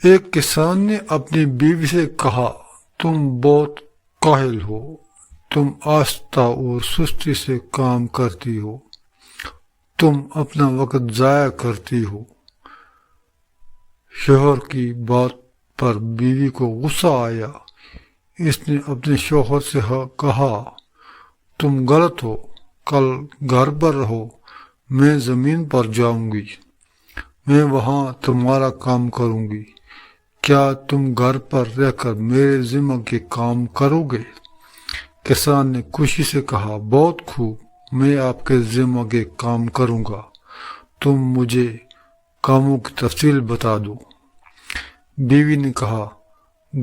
ایک کسان نے اپنی بیوی سے کہا، تم بہت کاہل ہو، تم آہستہ اور سستی سے کام کرتی ہو، تم اپنا وقت ضائع کرتی ہو۔ شوہر کی بات پر بیوی کو غصہ آیا۔ اس نے اپنے شوہر سے کہا، تم غلط ہو، کل گھر پر رہو، میں زمین پر جاؤں گی، میں وہاں تمہارا کام کروں گی، کیا تم گھر پر رہ کر میرے ذمہ کے کام کرو گے؟ کسان نے خوشی سے کہا، بہت خوب، میں آپ کے ذمہ کے کام کروں گا، تم مجھے کاموں کی تفصیل بتا دو۔ بیوی نے کہا،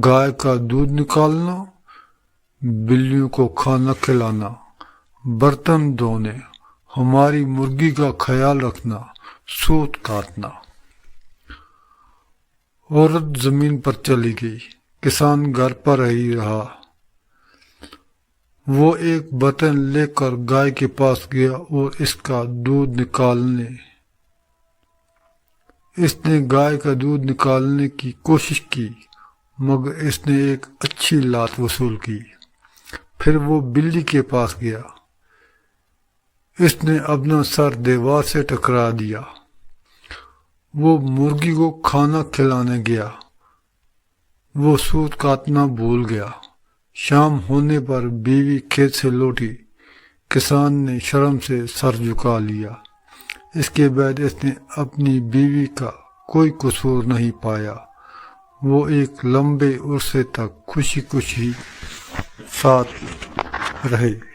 گائے کا دودھ نکالنا، بلیوں کو کھانا کھلانا، برتن دھونے، ہماری مرغی کا خیال رکھنا، سوت کاٹنا۔ عورت زمین پر چلی گئی، کسان گھر پر ہی رہا۔ وہ ایک برتن لے کر گائے کے پاس گیا اور اس کا دودھ نکالنے اس نے گائے کا دودھ نکالنے کی کوشش کی، مگر اس نے ایک اچھی لات وصول کی۔ پھر وہ بلی کے پاس گیا، اس نے اپنا سر دیوار سے ٹکرا دیا۔ وہ مرغی کو کھانا کھلانے گیا، وہ سوت کاٹنا بھول گیا۔ شام ہونے پر بیوی کھیت سے لوٹی، کسان نے شرم سے سر جھکا لیا۔ اس کے بعد اس نے اپنی بیوی کا کوئی قصور نہیں پایا۔ وہ ایک لمبے عرصے تک خوشی خوشی ساتھ رہے۔